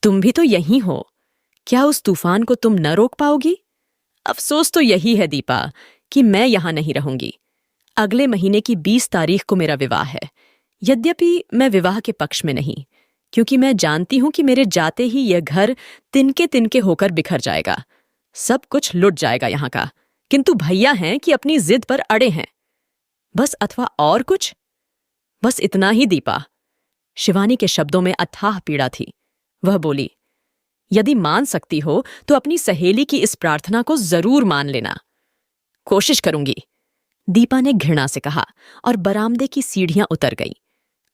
तुम भी तो यहीं हो। क्या उस तूफान को तुम न रोक पाओगी? अफसोस तो यही है दीपा कि मैं यहां नहीं रहूंगी। अगले महीने की 20 तारीख को मेरा विवाह है। यद्यपि मैं विवाह के पक्ष में नहीं, क्योंकि मैं जानती हूं कि मेरे जाते ही यह घर तिनके तिनके होकर बिखर जाएगा। सब कुछ लुट जाएगा यहाँ का। किंतु भैया हैं कि अपनी जिद पर अड़े हैं। बस, अथवा और कुछ? बस इतना ही दीपा। शिवानी के शब्दों में अथाह पीड़ा थी। वह बोली, यदि मान सकती हो तो अपनी सहेली की इस प्रार्थना को जरूर मान लेना। कोशिश करूंगी, दीपा ने घृणा से कहा और बरामदे की सीढ़ियां उतर गई।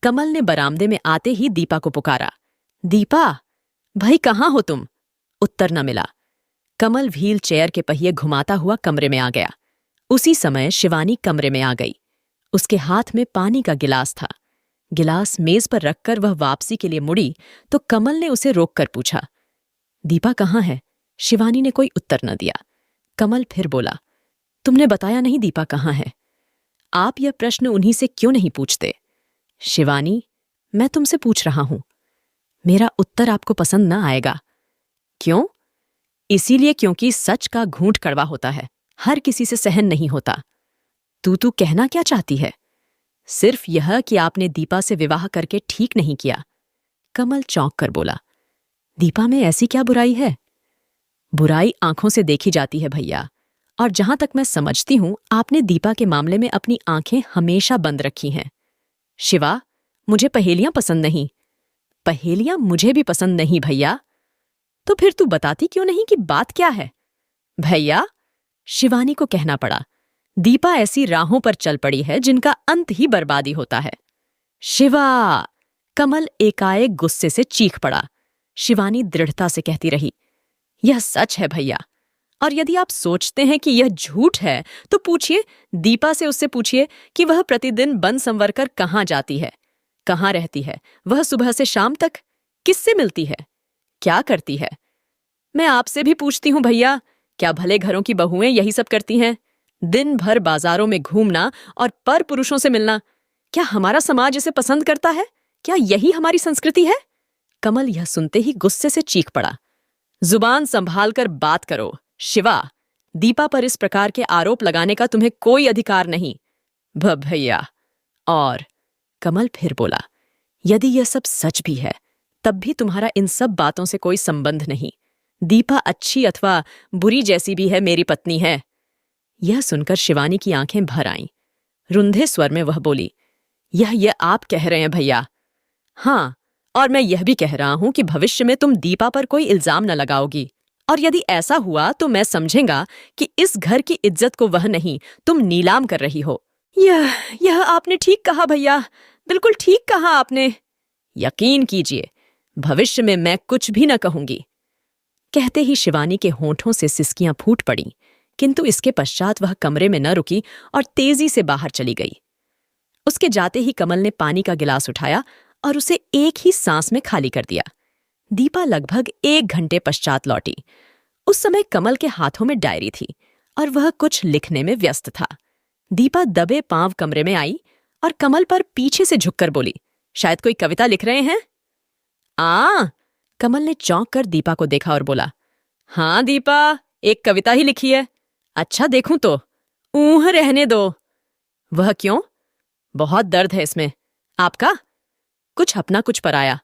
कमल ने बरामदे में आते ही दीपा को पुकारा, दीपा, भाई कहाँ हो तुम? उत्तर न मिला। कमल व्हील चेयर के पहिए घुमाता हुआ कमरे में आ गया। उसी समय शिवानी कमरे में आ गई। उसके हाथ में पानी का गिलास था। गिलास मेज पर रखकर वह वापसी के लिए मुड़ी तो कमल ने उसे रोककर पूछा, दीपा कहाँ है? शिवानी ने कोई उत्तर न दिया। कमल फिर बोला, तुमने बताया नहीं दीपा कहाँ है? आप यह प्रश्न उन्हीं से क्यों नहीं पूछते? शिवानी, मैं तुमसे पूछ रहा हूं। मेरा उत्तर आपको पसंद न आएगा। क्यों? इसीलिए क्योंकि सच का घूंट कड़वा होता है, हर किसी से सहन नहीं होता। तू कहना क्या चाहती है? सिर्फ यह कि आपने दीपा से विवाह करके ठीक नहीं किया। कमल चौंक कर बोला, दीपा में ऐसी क्या बुराई है? बुराई आंखों से देखी जाती है भैया, और जहां तक मैं समझती हूं आपने दीपा के मामले में अपनी आंखें हमेशा बंद रखी हैं। शिवा, मुझे पहेलियां पसंद नहीं। पहेलियां मुझे भी पसंद नहीं भैया। तो फिर तू बताती क्यों नहीं कि बात क्या है? भैया, शिवानी को कहना पड़ा, दीपा ऐसी राहों पर चल पड़ी है जिनका अंत ही बर्बादी होता है। शिवा! कमल एकाएक गुस्से से चीख पड़ा। शिवानी दृढ़ता से कहती रही, यह सच है भैया, और यदि आप सोचते हैं कि यह झूठ है तो पूछिए, दीपा से उससे पूछिए कि वह प्रतिदिन बन संवर कर कहाँ जाती है, कहाँ रहती है, वह सुबह से शाम तक किससे मिलती है, क्या करती है। मैं आपसे भी पूछती हूं भैया, क्या भले घरों की बहुएं यही सब करती हैं? दिन भर बाजारों में घूमना और पर पुरुषों से मिलना। क्या हमारा समाज इसे पसंद करता है? क्या यही हमारी संस्कृति है? कमल यह सुनते ही गुस्से से चीख पड़ा, जुबान संभाल कर बात करो शिवा। दीपा पर इस प्रकार के आरोप लगाने का तुम्हें कोई अधिकार नहीं। भैया। और कमल फिर बोला, यदि यह सब सच भी है तब भी तुम्हारा इन सब बातों से कोई संबंध नहीं। दीपा अच्छी अथवा बुरी जैसी भी है, मेरी पत्नी है। यह सुनकर शिवानी की आंखें भर आईं। रुंधे स्वर में वह बोली, यह आप कह रहे हैं भैया? हाँ, और मैं यह भी कह रहा हूं कि भविष्य में तुम दीपा पर कोई इल्जाम न लगाओगी, और यदि ऐसा हुआ तो मैं समझेंगा कि इस घर की इज्जत को वह नहीं, तुम नीलाम कर रही हो। यह आपने ठीक कहा भैया, बिल्कुल ठीक कहा आपने। यकीन कीजिए, भविष्य में मैं कुछ भी न कहूंगी। कहते ही शिवानी के होंठों से सिसकियां फूट पड़ीं, किंतु इसके पश्चात वह कमरे में न रुकी और तेजी से बाहर चली गई। उसके जाते ही कमल ने पानी का गिलास उठाया और उसे एक ही सांस में खाली कर दिया। दीपा लगभग 1 घंटे पश्चात लौटी। उस समय कमल के हाथों में डायरी थी और वह कुछ लिखने में व्यस्त था। दीपा दबे पांव कमरे में आई और कमल पर पीछे से झुककर बोली, शायद कोई कविता लिख रहे हैं? कमल ने चौंक कर दीपा को देखा और बोला, हाँ दीपा, एक कविता ही लिखी है। अच्छा देखूं तो? रहने दो। वह क्यों? बहुत दर्द है इसमें। आपका? कुछ अपना कुछ पराया।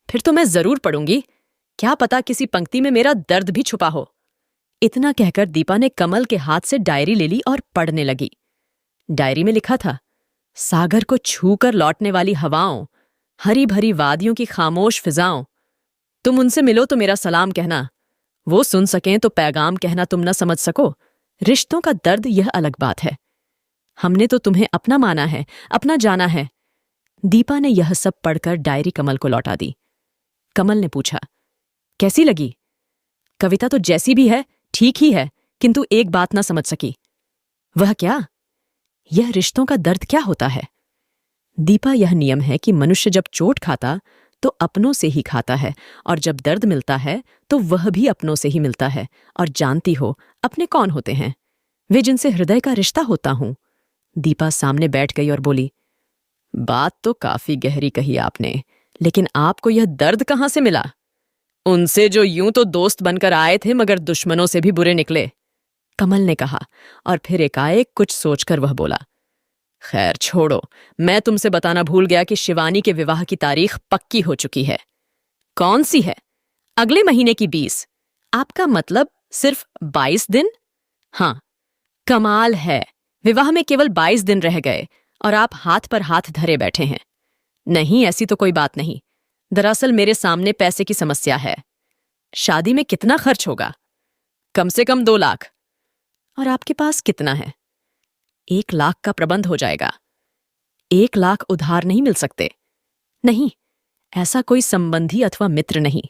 फिर तो मैं जरूर पढ़ूंगी। क्या पता किसी पंक्ति में मेरा दर्द भी छुपा हो। इतना कहकर दीपा ने कमल के हाथ से डायरी ले ली और पढ़ने लगी। डायरी में लिखा था, सागर को छूकर लौटने वाली हवाओं, हरी भरी वादियों की खामोश फिजाओं, तुम उनसे मिलो तो मेरा सलाम कहना, वो सुन सकें तो पैगाम कहना, तुम न समझ सको रिश्तों का दर्द यह अलग बात है। हमने तो तुम्हें अपना माना है, अपना जाना है। दीपा ने यह सब पढ़कर डायरी कमल को लौटा दी। कमल ने पूछा, कैसी लगी? कविता तो जैसी भी है ठीक ही है, किंतु एक बात ना समझ सकी। वह क्या? यह रिश्तों का दर्द क्या होता है? दीपा, यह नियम है कि मनुष्य जब चोट खाता तो अपनों से ही खाता है, और जब दर्द मिलता है तो वह भी अपनों से ही मिलता है। और जानती हो अपने कौन होते हैं? वे जिनसे हृदय का रिश्ता होता हूं। दीपा सामने बैठ गई और बोली, बात तो काफी गहरी कही आपने, लेकिन आपको यह दर्द कहां से मिला? उनसे जो यूं तो दोस्त बनकर आए थे मगर दुश्मनों से भी बुरे निकले, कमल ने कहा, और फिर एकाएक कुछ सोचकर वह बोला, खैर छोड़ो, मैं तुमसे बताना भूल गया कि शिवानी के विवाह की तारीख पक्की हो चुकी है। कौन सी है? अगले महीने की 20। आपका मतलब सिर्फ 22 दिन? हाँ। कमाल है, विवाह में केवल 22 दिन रह गए और आप हाथ पर हाथ धरे बैठे हैं। नहीं, ऐसी तो कोई बात नहीं। दरअसल मेरे सामने पैसे की समस्या है। शादी में कितना खर्च होगा? कम से कम 2 लाख। और आपके पास कितना है? 1 लाख का प्रबंध हो जाएगा। 1 लाख उधार नहीं मिल सकते? नहीं, ऐसा कोई संबंधी अथवा मित्र नहीं।